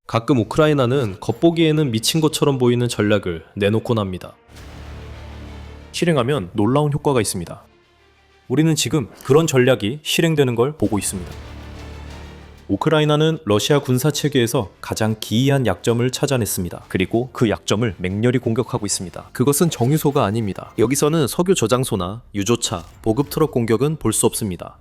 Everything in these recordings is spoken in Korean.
가끔 우크라이나는 겉보기에는 미친 것처럼 보이는 전략을 내놓곤 합니다. 실행하면 놀라운 효과가 있습니다. 우리는 지금 그런 전략이 실행되는 걸 보고 있습니다. 우크라이나는 러시아 군사 체계에서 가장 기이한 약점을 찾아냈습니다. 그리고 그 약점을 맹렬히 공격하고 있습니다. 그것은 정유소가 아닙니다. 여기서는 석유 저장소나 유조차, 보급 트럭 공격은 볼 수 없습니다.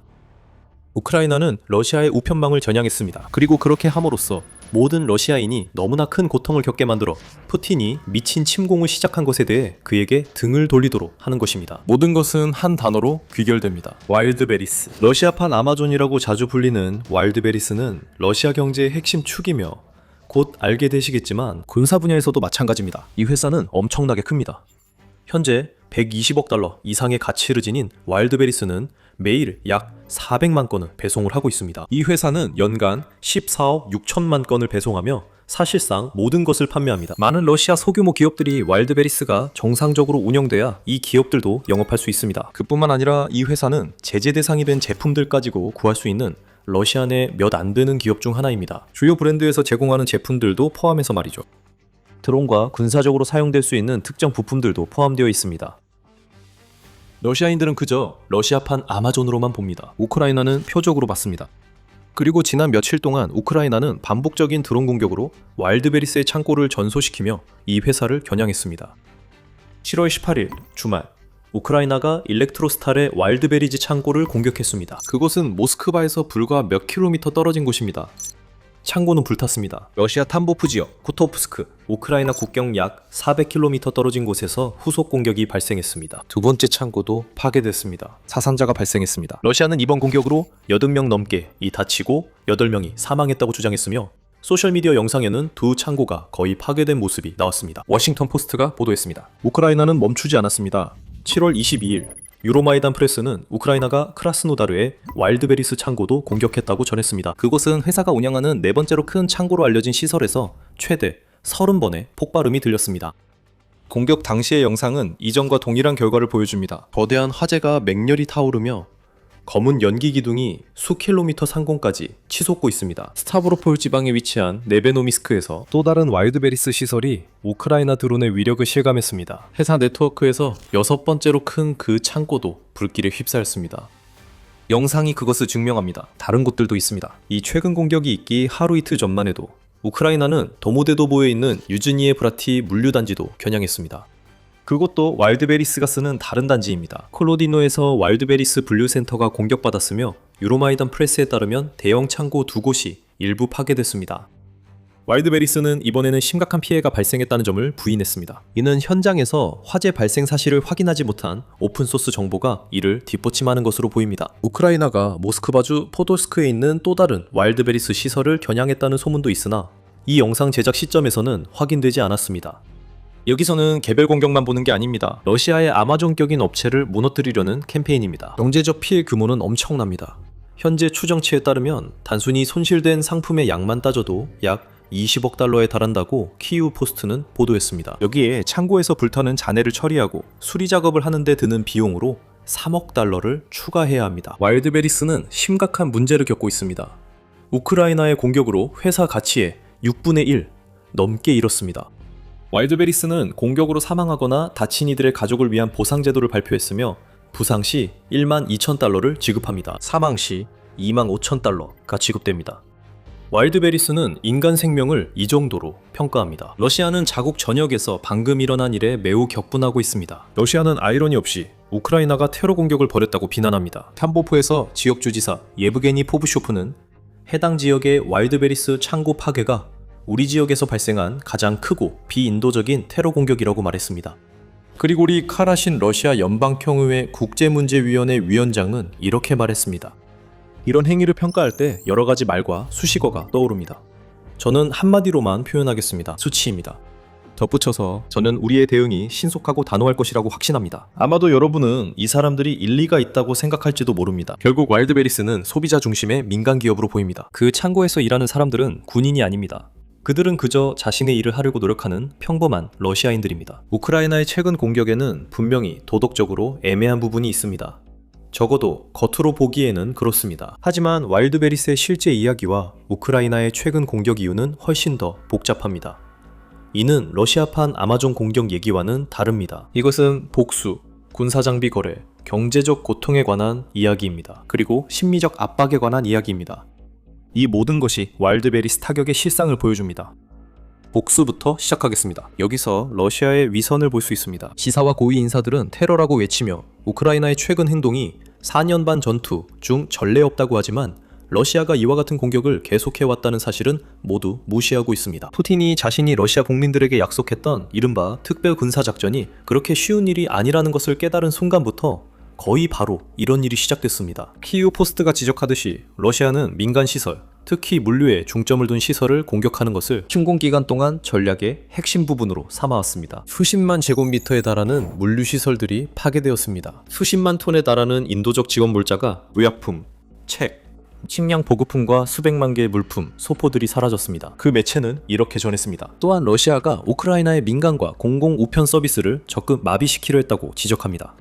우크라이나는 러시아의 우편망을 겨냥했습니다. 그리고 그렇게 함으로써 모든 러시아인이 너무나 큰 고통을 겪게 만들어 푸틴이 미친 침공을 시작한 것에 대해 그에게 등을 돌리도록 하는 것입니다. 모든 것은 한 단어로 귀결됩니다. 와일드베리스. 러시아판 아마존이라고 자주 불리는 와일드베리스는 러시아 경제의 핵심 축이며 곧 알게 되시겠지만 군사 분야에서도 마찬가지입니다. 이 회사는 엄청나게 큽니다. 현재 120억 달러 이상의 가치를 지닌 와일드베리스는 매일 약 400만 건을 배송을 하고 있습니다. 이 회사는 연간 14억 6천만 건을 배송하며 사실상 모든 것을 판매합니다. 많은 러시아 소규모 기업들이 와일드베리스가 정상적으로 운영돼야 이 기업들도 영업할 수 있습니다. 그뿐만 아니라 이 회사는 제재 대상이 된 제품들까지도 구할 수 있는 러시아 내 몇 안 되는 기업 중 하나입니다. 주요 브랜드에서 제공하는 제품들도 포함해서 말이죠. 드론과 군사적으로 사용될 수 있는 특정 부품들도 포함되어 있습니다. 러시아인들은 그저 러시아판 아마존으로만 봅니다. 우크라이나는 표적으로 봤습니다. 그리고 지난 며칠 동안 우크라이나는 반복적인 드론 공격으로 와일드베리스의 창고를 전소시키며 이 회사를 겨냥했습니다. 7월 18일 주말, 우크라이나가 일렉트로스탈의 와일드베리즈 창고를 공격했습니다. 그곳은 모스크바에서 불과 몇 킬로미터 떨어진 곳입니다. 창고는 불탔습니다. 러시아 탐보프 지역 쿠토프스크, 우크라이나 국경 약 400km 떨어진 곳에서 후속 공격이 발생했습니다. 두 번째 창고도 파괴됐습니다. 사상자가 발생했습니다. 러시아는 이번 공격으로 80명 넘게 다치고 8명이 사망했다고 주장했으며 소셜미디어 영상에는 두 창고가 거의 파괴된 모습이 나왔습니다. 워싱턴 포스트가 보도했습니다. 우크라이나는 멈추지 않았습니다. 7월 22일 유로마이단 프레스는 우크라이나가 크라스노다르의 와일드베리스 창고도 공격했다고 전했습니다. 그곳은 회사가 운영하는 네 번째로 큰 창고로 알려진 시설에서 최대 30번의 폭발음이 들렸습니다. 공격 당시의 영상은 이전과 동일한 결과를 보여줍니다. 거대한 화재가 맹렬히 타오르며 검은 연기 기둥이 수킬로미터 상공까지 치솟고 있습니다. 스타브로폴 지방에 위치한 네베노미스크에서 또 다른 와일드베리스 시설이 우크라이나 드론의 위력을 실감했습니다. 회사 네트워크에서 6번째로 큰 그 창고도 불길에 휩싸였습니다. 영상이 그것을 증명합니다. 다른 곳들도 있습니다. 이 최근 공격이 있기 하루 이틀 전만 해도 우크라이나는 도모데도보에 있는 유즈니에 브라티 물류단지도 겨냥했습니다. 그것도 와일드베리스가 쓰는 다른 단지입니다. 콜로디노에서 와일드베리스 분류센터가 공격받았으며 유로마이단 프레스에 따르면 대형 창고 두 곳이 일부 파괴됐습니다. 와일드베리스는 이번에는 심각한 피해가 발생했다는 점을 부인했습니다. 이는 현장에서 화재 발생 사실을 확인하지 못한 오픈소스 정보가 이를 뒷받침하는 것으로 보입니다. 우크라이나가 모스크바주 포돌스크에 있는 또 다른 와일드베리스 시설을 겨냥했다는 소문도 있으나 이 영상 제작 시점에서는 확인되지 않았습니다. 여기서는 개별 공격만 보는 게 아닙니다. 러시아의 아마존격인 업체를 무너뜨리려는 캠페인입니다. 경제적 피해 규모는 엄청납니다. 현재 추정치에 따르면 단순히 손실된 상품의 양만 따져도 약 20억 달러에 달한다고 키이우 포스트는 보도했습니다. 여기에 창고에서 불타는 잔해를 처리하고 수리 작업을 하는데 드는 비용으로 3억 달러를 추가해야 합니다. 와일드베리스는 심각한 문제를 겪고 있습니다. 우크라이나의 공격으로 회사 가치의 6분의 1 넘게 잃었습니다. 와일드베리스는 공격으로 사망하거나 다친 이들의 가족을 위한 보상 제도를 발표했으며 부상 시 1만 2천 달러를 지급합니다. 사망 시 2만 5천 달러가 지급됩니다. 와일드베리스는 인간 생명을 이 정도로 평가합니다. 러시아는 자국 전역에서 방금 일어난 일에 매우 격분하고 있습니다. 러시아는 아이러니 없이 우크라이나가 테러 공격을 벌였다고 비난합니다. 탐보프에서 지역 주지사 예브게니 포브쇼프는 해당 지역의 와일드베리스 창고 파괴가 우리 지역에서 발생한 가장 크고 비인도적인 테러 공격이라고 말했습니다. 그리고리 카라신 러시아 연방평의회 국제문제위원회 위원장은 이렇게 말했습니다. 이런 행위를 평가할 때 여러 가지 말과 수식어가 떠오릅니다. 저는 한마디로만 표현하겠습니다. 수치입니다. 덧붙여서 저는 우리의 대응이 신속하고 단호할 것이라고 확신합니다. 아마도 여러분은 이 사람들이 일리가 있다고 생각할지도 모릅니다. 결국 와일드베리스는 소비자 중심의 민간 기업으로 보입니다. 그 창고에서 일하는 사람들은 군인이 아닙니다. 그들은 그저 자신의 일을 하려고 노력하는 평범한 러시아인들입니다. 우크라이나의 최근 공격에는 분명히 도덕적으로 애매한 부분이 있습니다. 적어도 겉으로 보기에는 그렇습니다. 하지만 와일드베리스의 실제 이야기와 우크라이나의 최근 공격 이유는 훨씬 더 복잡합니다. 이는 러시아판 아마존 공격 얘기와는 다릅니다. 이것은 복수, 군사장비 거래, 경제적 고통에 관한 이야기입니다. 그리고 심리적 압박에 관한 이야기입니다. 이 모든 것이 와일드베리스 타격의 실상을 보여줍니다. 복수부터 시작하겠습니다. 여기서 러시아의 위선을 볼 수 있습니다. 시사와 고위 인사들은 테러라고 외치며 우크라이나의 최근 행동이 4년 반 전투 중 전례 없다고 하지만 러시아가 이와 같은 공격을 계속해왔다는 사실은 모두 무시하고 있습니다. 푸틴이 자신이 러시아 국민들에게 약속했던 이른바 특별 군사작전이 그렇게 쉬운 일이 아니라는 것을 깨달은 순간부터 거의 바로 이런 일이 시작됐습니다. 키이우 포스트가 지적하듯이 러시아는 민간 시설, 특히 물류에 중점을 둔 시설을 공격하는 것을 침공기간 동안 전략의 핵심 부분으로 삼아왔습니다. 수십만 제곱미터에 달하는 물류시설들이 파괴되었습니다. 수십만 톤에 달하는 인도적 지원 물자가 의약품, 책, 식량 보급품과 수백만 개의 물품, 소포들이 사라졌습니다. 그 매체는 이렇게 전했습니다. 또한 러시아가 우크라이나의 민간과 공공 우편 서비스를 적극 마비시키려 했다고 지적합니다.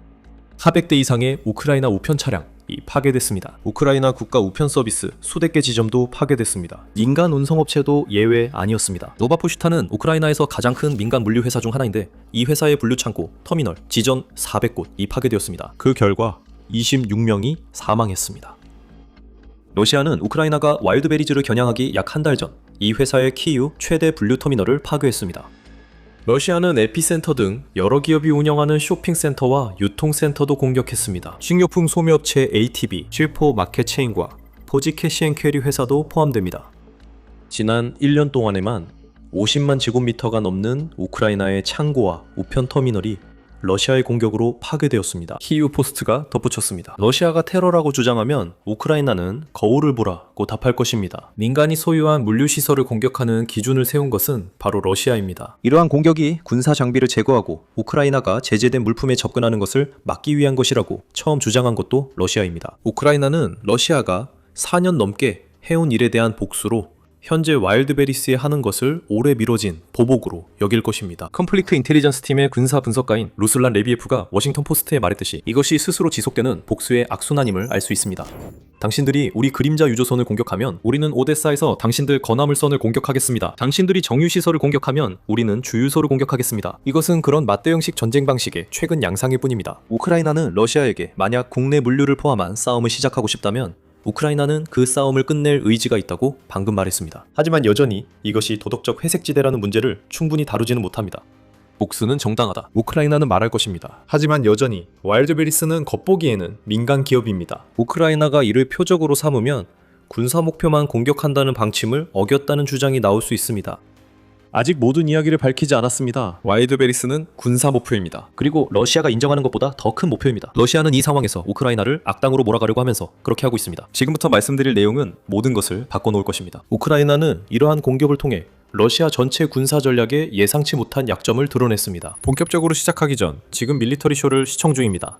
400대 이상의 우크라이나 우편 차량이 파괴됐습니다. 우크라이나 국가 우편 서비스 수백 개 지점도 파괴됐습니다. 민간 운송업체도 예외 아니었습니다. 노바푸슈타는 우크라이나에서 가장 큰 민간 물류 회사 중 하나인데 이 회사의 분류 창고, 터미널, 지점 400곳이 파괴되었습니다. 그 결과 26명이 사망했습니다. 러시아는 우크라이나가 와일드베리즈를 겨냥하기 약 한 달 전 이 회사의 키이우 최대 분류 터미널을 파괴했습니다. 러시아는 에피센터 등 여러 기업이 운영하는 쇼핑센터와 유통센터도 공격했습니다. 식료품 소매업체 ATB, 칠포 마켓 체인과 포지 캐시앤캐리 회사도 포함됩니다. 지난 1년 동안에만 50만 제곱미터가 넘는 우크라이나의 창고와 우편 터미널이 러시아의 공격으로 파괴되었습니다. 키이우 포스트가 덧붙였습니다. 러시아가 테러라고 주장하면 우크라이나는 거울을 보라고 답할 것입니다. 민간이 소유한 물류시설을 공격하는 기준을 세운 것은 바로 러시아입니다. 이러한 공격이 군사 장비를 제거하고 우크라이나가 제재된 물품에 접근하는 것을 막기 위한 것이라고 처음 주장한 것도 러시아입니다. 우크라이나는 러시아가 4년 넘게 해온 일에 대한 복수로 현재 와일드베리스에 하는 것을 오래 미뤄진 보복으로 여길 것입니다. 컴플리트 인텔리전스 팀의 군사 분석가인 루슬란 레비에프가 워싱턴 포스트에 말했듯이 이것이 스스로 지속되는 복수의 악순환임을 알 수 있습니다. 당신들이 우리 그림자 유조선을 공격하면 우리는 오데사에서 당신들 건화물선을 공격하겠습니다. 당신들이 정유시설을 공격하면 우리는 주유소를 공격하겠습니다. 이것은 그런 맞대응식 전쟁 방식의 최근 양상일 뿐입니다. 우크라이나는 러시아에게 만약 국내 물류를 포함한 싸움을 시작하고 싶다면 우크라이나는 그 싸움을 끝낼 의지가 있다고 방금 말했습니다. 하지만 여전히 이것이 도덕적 회색지대라는 문제를 충분히 다루지는 못합니다. 복수는 정당하다. 우크라이나는 말할 것입니다. 하지만 여전히 와일드베리스는 겉보기에는 민간 기업입니다. 우크라이나가 이를 표적으로 삼으면 군사 목표만 공격한다는 방침을 어겼다는 주장이 나올 수 있습니다. 아직 모든 이야기를 밝히지 않았습니다. 와일드베리스는 군사 목표입니다. 그리고 러시아가 인정하는 것보다 더 큰 목표입니다. 러시아는 이 상황에서 우크라이나를 악당으로 몰아가려고 하면서 그렇게 하고 있습니다. 지금부터 말씀드릴 내용은 모든 것을 바꿔놓을 것입니다. 우크라이나는 이러한 공격을 통해 러시아 전체 군사 전략에 예상치 못한 약점을 드러냈습니다. 본격적으로 시작하기 전 지금 밀리터리 쇼를 시청 중입니다.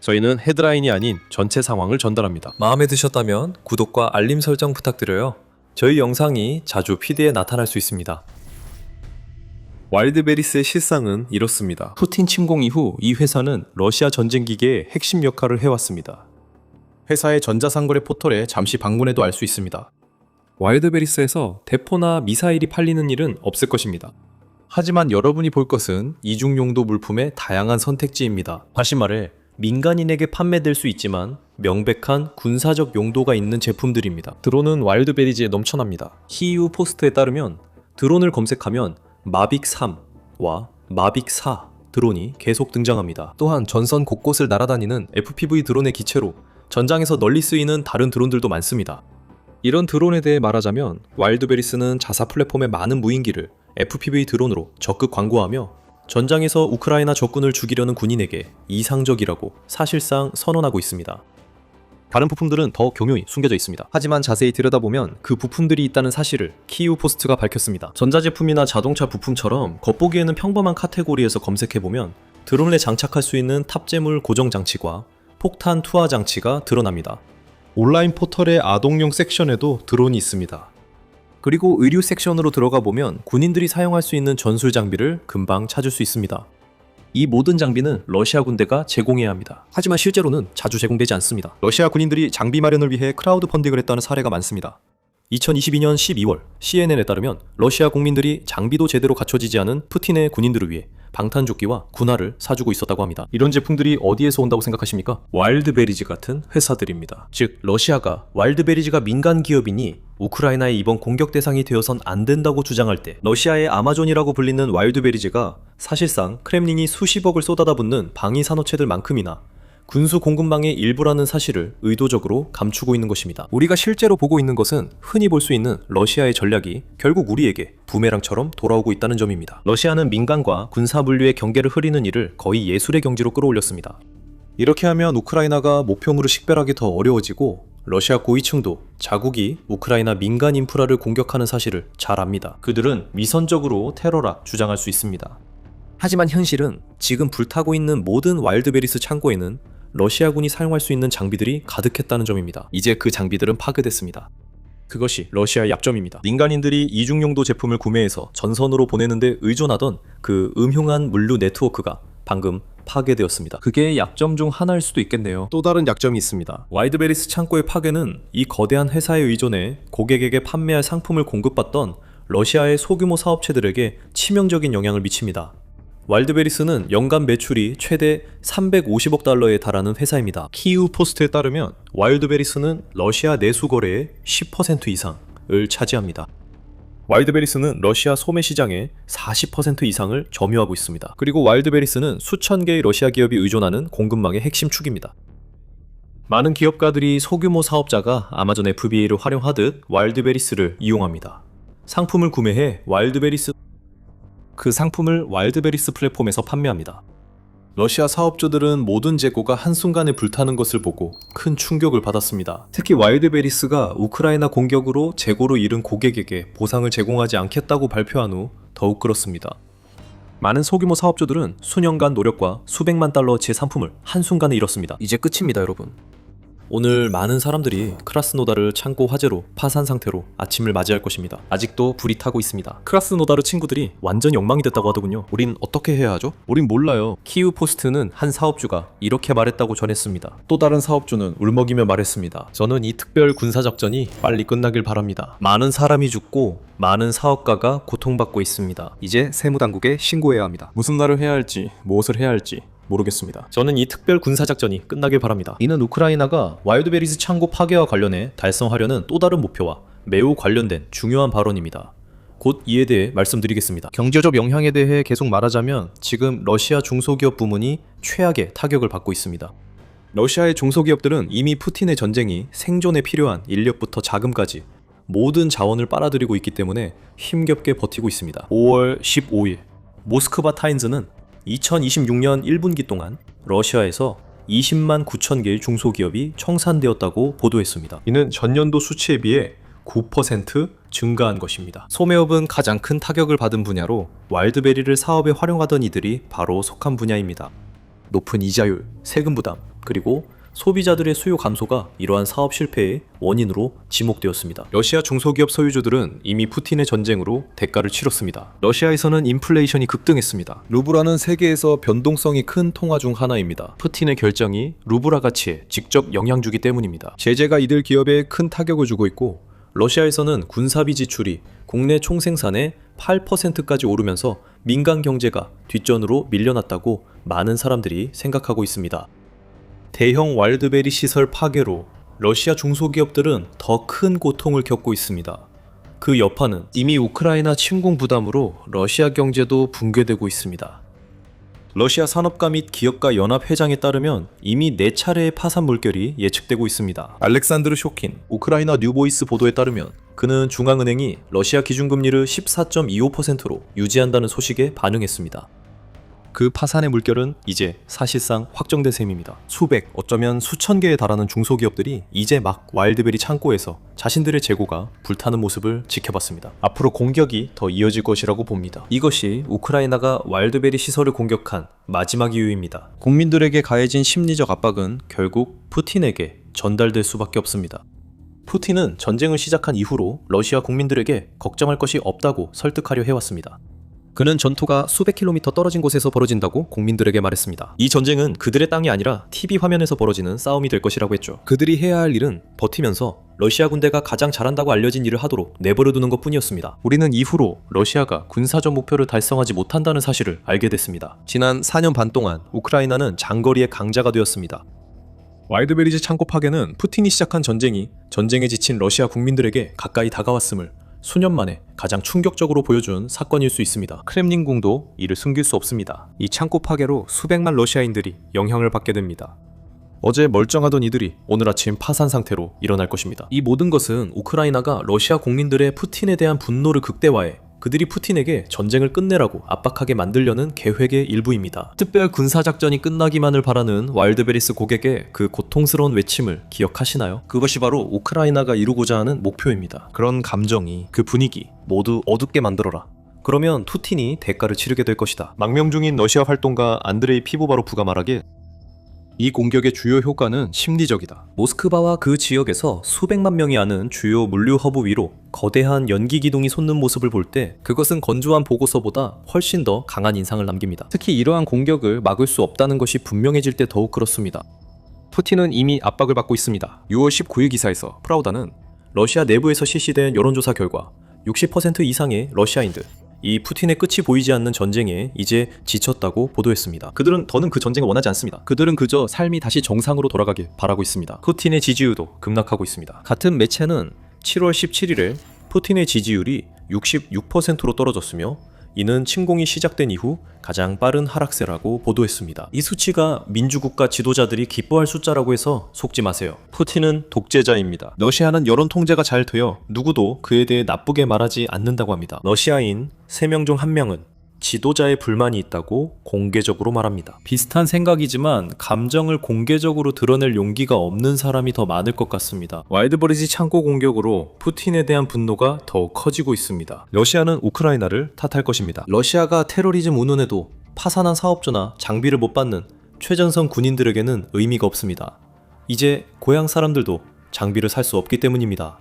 저희는 헤드라인이 아닌 전체 상황을 전달합니다. 마음에 드셨다면 구독과 알림 설정 부탁드려요. 저희 영상이 자주 피드에 나타날 수 있습니다. 와일드베리스의 실상은 이렇습니다. 푸틴 침공 이후 이 회사는 러시아 전쟁기계의 핵심 역할을 해왔습니다. 회사의 전자상거래 포털에 잠시 방문해도 알 수 있습니다. 와일드베리스에서 대포나 미사일이 팔리는 일은 없을 것입니다. 하지만 여러분이 볼 것은 이중용도 물품의 다양한 선택지입니다. 다시 말해 민간인에게 판매될 수 있지만 명백한 군사적 용도가 있는 제품들입니다. 드론은 와일드베리즈에 넘쳐납니다. 키이우 포스트에 따르면 드론을 검색하면 마빅3와 마빅4 드론이 계속 등장합니다. 또한 전선 곳곳을 날아다니는 FPV 드론의 기체로 전장에서 널리 쓰이는 다른 드론들도 많습니다. 이런 드론에 대해 말하자면 와일드베리스는 자사 플랫폼의 많은 무인기를 FPV 드론으로 적극 광고하며 전장에서 우크라이나 적군을 죽이려는 군인에게 이상적이라고 사실상 선언하고 있습니다. 다른 부품들은 더 교묘히 숨겨져 있습니다. 하지만 자세히 들여다보면 그 부품들이 있다는 사실을 키이우 포스트가 밝혔습니다. 전자제품이나 자동차 부품처럼 겉보기에는 평범한 카테고리에서 검색해보면 드론에 장착할 수 있는 탑재물 고정 장치와 폭탄 투하 장치가 드러납니다. 온라인 포털의 아동용 섹션에도 드론이 있습니다. 그리고 의류 섹션으로 들어가 보면 군인들이 사용할 수 있는 전술 장비를 금방 찾을 수 있습니다. 이 모든 장비는 러시아 군대가 제공해야 합니다. 하지만 실제로는 자주 제공되지 않습니다. 러시아 군인들이 장비 마련을 위해 크라우드 펀딩을 했다는 사례가 많습니다. 2022년 12월 CNN에 따르면 러시아 국민들이 장비도 제대로 갖춰지지 않은 푸틴의 군인들을 위해 방탄조끼와 군화를 사주고 있었다고 합니다. 이런 제품들이 어디에서 온다고 생각하십니까? 와일드베리즈 같은 회사들입니다. 즉 러시아가 와일드베리즈가 민간 기업이니 우크라이나의 이번 공격 대상이 되어선 안 된다고 주장할 때 러시아의 아마존이라고 불리는 와일드베리즈가 사실상 크렘린이 수십억을 쏟아다 붓는 방위 산업체들만큼이나 군수 공급망의 일부라는 사실을 의도적으로 감추고 있는 것입니다. 우리가 실제로 보고 있는 것은 흔히 볼 수 있는 러시아의 전략이 결국 우리에게 부메랑처럼 돌아오고 있다는 점입니다. 러시아는 민간과 군사 분류의 경계를 흐리는 일을 거의 예술의 경지로 끌어올렸습니다. 이렇게 하면 우크라이나가 목표물을 식별하기 더 어려워지고 러시아 고위층도 자국이 우크라이나 민간 인프라를 공격하는 사실을 잘 압니다. 그들은 위선적으로 테러라 주장할 수 있습니다. 하지만 현실은 지금 불타고 있는 모든 와일드베리스 창고에는 러시아군이 사용할 수 있는 장비들이 가득했다는 점입니다. 이제 그 장비들은 파괴됐습니다. 그것이 러시아의 약점입니다. 민간인들이 이중용도 제품을 구매해서 전선으로 보내는데 의존하던 그 음흉한 물류 네트워크가 방금 파괴되었습니다. 그게 약점 중 하나일 수도 있겠네요. 또 다른 약점이 있습니다. 와일드베리스 창고의 파괴는 이 거대한 회사에 의존해 고객에게 판매할 상품을 공급받던 러시아의 소규모 사업체들에게 치명적인 영향을 미칩니다. 와일드베리스는 연간 매출이 최대 350억 달러에 달하는 회사입니다. 키우 포스트에 따르면 와일드베리스는 러시아 내수 거래의 10% 이상을 차지합니다. 와일드베리스는 러시아 소매 시장의 40% 이상을 점유하고 있습니다. 그리고 와일드베리스는 수천 개의 러시아 기업이 의존하는 공급망의 핵심 축입니다. 많은 기업가들이 소규모 사업자가 아마존 FBA를 활용하듯 와일드베리스를 이용합니다. 상품을 구매해 그 상품을 와일드베리스 플랫폼에서 판매합니다. 러시아 사업주들은 모든 재고가 한순간에 불타는 것을 보고 큰 충격을 받았습니다. 특히 와일드베리스가 우크라이나 공격으로 재고를 잃은 고객에게 보상을 제공하지 않겠다고 발표한 후 더욱 그렇습니다. 많은 소규모 사업주들은 수년간 노력과 수백만 달러어치의 상품을 한순간에 잃었습니다. 이제 끝입니다, 여러분. 오늘 많은 사람들이 크라스노다르 창고 화재로 파산 상태로 아침을 맞이할 것입니다. 아직도 불이 타고 있습니다. 크라스노다르 친구들이 완전 엉망이 됐다고 하더군요. 우린 어떻게 해야 하죠? 우린 몰라요. 키우 포스트는 한 사업주가 이렇게 말했다고 전했습니다. 또 다른 사업주는 울먹이며 말했습니다. 저는 이 특별 군사작전이 빨리 끝나길 바랍니다. 많은 사람이 죽고 많은 사업가가 고통받고 있습니다. 이제 세무당국에 신고해야 합니다. 무슨 말을 해야 할지, 무엇을 해야 할지 모르겠습니다. 저는 이 특별 군사작전이 끝나길 바랍니다. 이는 우크라이나가 와일드베리스 창고 파괴와 관련해 달성하려는 또 다른 목표와 매우 관련된 중요한 발언입니다. 곧 이에 대해 말씀드리겠습니다. 경제적 영향에 대해 계속 말하자면 지금 러시아 중소기업 부문이 최악의 타격을 받고 있습니다. 러시아의 중소기업들은 이미 푸틴의 전쟁이 생존에 필요한 인력부터 자금까지 모든 자원을 빨아들이고 있기 때문에 힘겹게 버티고 있습니다. 5월 15일 모스크바 타임즈는 2026년 1분기 동안 러시아에서 20만 9천 개의 중소기업이 청산되었다고 보도했습니다. 이는 전년도 수치에 비해 9% 증가한 것입니다. 소매업은 가장 큰 타격을 받은 분야로 와일드베리를 사업에 활용하던 이들이 바로 속한 분야입니다. 높은 이자율, 세금 부담, 그리고 소비자들의 수요 감소가 이러한 사업 실패의 원인으로 지목되었습니다. 러시아 중소기업 소유주들은 이미 푸틴의 전쟁으로 대가를 치렀습니다. 러시아에서는 인플레이션이 급등했습니다. 루브라는 세계에서 변동성이 큰 통화 중 하나입니다. 푸틴의 결정이 루브라 가치에 직접 영향 주기 때문입니다. 제재가 이들 기업에 큰 타격을 주고 있고 러시아에서는 군사비 지출이 국내 총생산의 8%까지 오르면서 민간 경제가 뒷전으로 밀려났다고 많은 사람들이 생각하고 있습니다. 대형 와일드베리 시설 파괴로 러시아 중소기업들은 더 큰 고통을 겪고 있습니다. 그 여파는 이미 우크라이나 침공 부담으로 러시아 경제도 붕괴되고 있습니다. 러시아 산업가 및 기업가 연합 회장에 따르면 이미 4차례의 파산 물결이 예측되고 있습니다. 알렉산드르 쇼킨, 우크라이나 뉴보이스 보도에 따르면 그는 중앙은행이 러시아 기준금리를 14.25%로 유지한다는 소식에 반응했습니다. 그 파산의 물결은 이제 사실상 확정된 셈입니다. 수백, 어쩌면 수천 개에 달하는 중소기업들이 이제 막 와일드베리 창고에서 자신들의 재고가 불타는 모습을 지켜봤습니다. 앞으로 공격이 더 이어질 것이라고 봅니다. 이것이 우크라이나가 와일드베리 시설을 공격한 마지막 이유입니다. 국민들에게 가해진 심리적 압박은 결국 푸틴에게 전달될 수밖에 없습니다. 푸틴은 전쟁을 시작한 이후로 러시아 국민들에게 걱정할 것이 없다고 설득하려 해왔습니다. 그는 전투가 수백 킬로미터 떨어진 곳에서 벌어진다고 국민들에게 말했습니다. 이 전쟁은 그들의 땅이 아니라 TV 화면에서 벌어지는 싸움이 될 것이라고 했죠. 그들이 해야 할 일은 버티면서 러시아 군대가 가장 잘한다고 알려진 일을 하도록 내버려두는 것뿐이었습니다. 우리는 이후로 러시아가 군사적 목표를 달성하지 못한다는 사실을 알게 됐습니다. 지난 4년 반 동안 우크라이나는 장거리의 강자가 되었습니다. 와일드베리즈 창고 파괴는 푸틴이 시작한 전쟁이 전쟁에 지친 러시아 국민들에게 가까이 다가왔음을 수년 만에 가장 충격적으로 보여준 사건일 수 있습니다. 크렘린궁도 이를 숨길 수 없습니다. 이 창고 파괴로 수백만 러시아인들이 영향을 받게 됩니다. 어제 멀쩡하던 이들이 오늘 아침 파산 상태로 일어날 것입니다. 이 모든 것은 우크라이나가 러시아 국민들의 푸틴에 대한 분노를 극대화해 그들이 푸틴에게 전쟁을 끝내라고 압박하게 만들려는 계획의 일부입니다. 특별 군사작전이 끝나기만을 바라는 와일드베리스 고객의 그 고통스러운 외침을 기억하시나요? 그것이 바로 우크라이나가 이루고자 하는 목표입니다. 그런 감정이, 그 분위기 모두 어둡게 만들어라. 그러면 푸틴이 대가를 치르게 될 것이다. 망명 중인 러시아 활동가 안드레이 피보바로프가 말하길 이 공격의 주요 효과는 심리적이다. 모스크바와 그 지역에서 수백만 명이 아는 주요 물류 허브 위로 거대한 연기 기둥이 솟는 모습을 볼 때 그것은 건조한 보고서보다 훨씬 더 강한 인상을 남깁니다. 특히 이러한 공격을 막을 수 없다는 것이 분명해질 때 더욱 그렇습니다. 푸틴은 이미 압박을 받고 있습니다. 6월 19일 기사에서 프라우다는 러시아 내부에서 실시된 여론조사 결과 60% 이상의 러시아인들, 이 푸틴의 끝이 보이지 않는 전쟁에 이제 지쳤다고 보도했습니다. 그들은 더는 그 전쟁을 원하지 않습니다. 그들은 그저 삶이 다시 정상으로 돌아가길 바라고 있습니다. 푸틴의 지지율도 급락하고 있습니다. 같은 매체는 7월 17일에 푸틴의 지지율이 66%로 떨어졌으며 이는 침공이 시작된 이후 가장 빠른 하락세라고 보도했습니다. 이 수치가 민주국가 지도자들이 기뻐할 숫자라고 해서 속지 마세요. 푸틴은 독재자입니다. 러시아는 여론 통제가 잘 되어 누구도 그에 대해 나쁘게 말하지 않는다고 합니다. 러시아인 3명 중 1명은 지도자의 불만이 있다고 공개적으로 말합니다. 비슷한 생각이지만 감정을 공개적으로 드러낼 용기가 없는 사람이 더 많을 것 같습니다. 와일드버리지 창고 공격으로 푸틴에 대한 분노가 더욱 커지고 있습니다. 러시아는 우크라이나를 탓할 것입니다. 러시아가 테러리즘 운운에도 파산한 사업주나 장비를 못 받는 최전선 군인들에게는 의미가 없습니다. 이제 고향 사람들도 장비를 살 수 없기 때문입니다.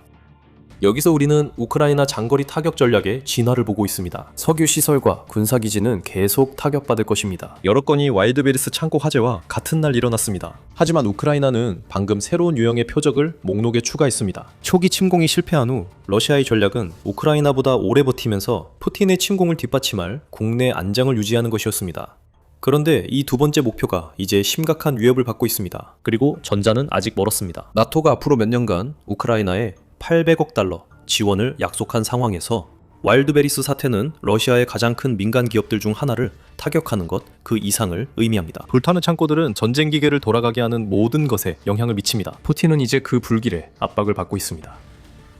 여기서 우리는 우크라이나 장거리 타격 전략의 진화를 보고 있습니다. 석유 시설과 군사기지는 계속 타격받을 것입니다. 여러 건이 와일드베리스 창고 화재와 같은 날 일어났습니다. 하지만 우크라이나는 방금 새로운 유형의 표적을 목록에 추가했습니다. 초기 침공이 실패한 후 러시아의 전략은 우크라이나보다 오래 버티면서 푸틴의 침공을 뒷받침할 국내 안정을 유지하는 것이었습니다. 그런데 이 두 번째 목표가 이제 심각한 위협을 받고 있습니다. 그리고 전자는 아직 멀었습니다. 나토가 앞으로 몇 년간 우크라이나에 800억 달러 지원을 약속한 상황에서 와일드베리스 사태는 러시아의 가장 큰 민간 기업들 중 하나를 타격하는 것 그 이상을 의미합니다. 불타는 창고들은 전쟁 기계를 돌아가게 하는 모든 것에 영향을 미칩니다. 푸틴은 이제 그 불길에 압박을 받고 있습니다.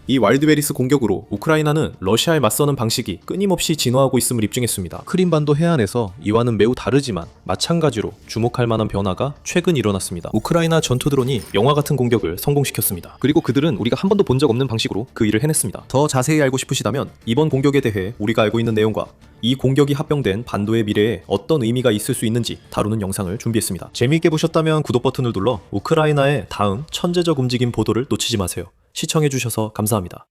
이 와일드베리스 공격으로 우크라이나는 러시아에 맞서는 방식이 끊임없이 진화하고 있음을 입증했습니다. 크림반도 해안에서 이와는 매우 다르지만 마찬가지로 주목할 만한 변화가 최근 일어났습니다. 우크라이나 전투 드론이 영화 같은 공격을 성공시켰습니다. 그리고 그들은 우리가 한 번도 본 적 없는 방식으로 그 일을 해냈습니다. 더 자세히 알고 싶으시다면 이번 공격에 대해 우리가 알고 있는 내용과 이 공격이 합병된 반도의 미래에 어떤 의미가 있을 수 있는지 다루는 영상을 준비했습니다. 재미있게 보셨다면 구독 버튼을 눌러 우크라이나의 다음 천재적 움직임 보도를 놓치지 마세요. 시청해주셔서 감사합니다.